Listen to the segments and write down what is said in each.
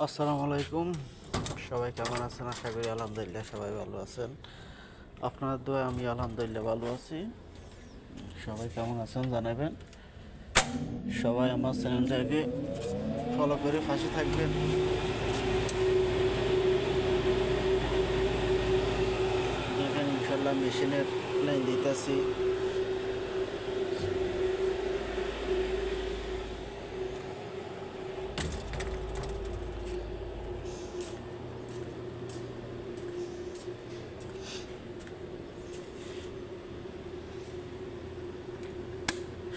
আসসালামু আলাইকুম। সবাই কেমন আছেন? আশা করি আলহামদুলিল্লাহ সবাই ভালো আছেন। আপনার দোয়ায় আমি আলহামদুলিল্লাহ ভালো আছি। সবাই কেমন আছেন জানাবেন। সবাই আমার চ্যানেলটাকে ফলো করে পাশে থাকবেন। দেখেন ইনশাল্লাহ মেশিনের লাইন দিতেছি।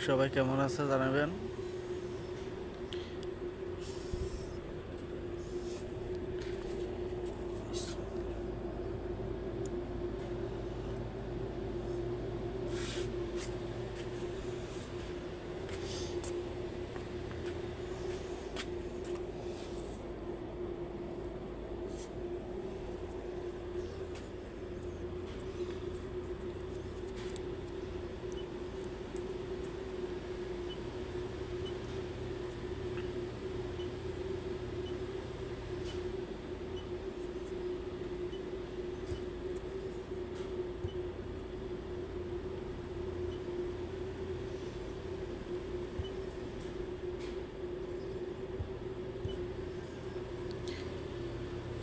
সবাই কেমন আছে জানাবেন।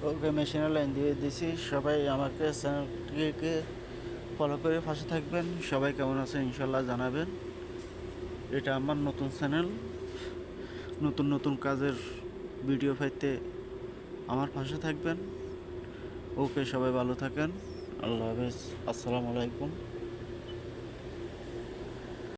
ওকে, মেশিনের লাইন দিয়ে দিছি। সবাই আমাকে চ্যানেলটিকে ফলো করে পাশে থাকবেন। সবাই কেমন আছেন ইনশাল্লাহ জানাবেন। এটা আমার নতুন চ্যানেল। নতুন নতুন কাজের ভিডিও পাইতে আমার পাশে থাকবেন। ওকে, সবাই ভালো থাকেন। আল্লাহ হাফেজ। আসসালামু আলাইকুম।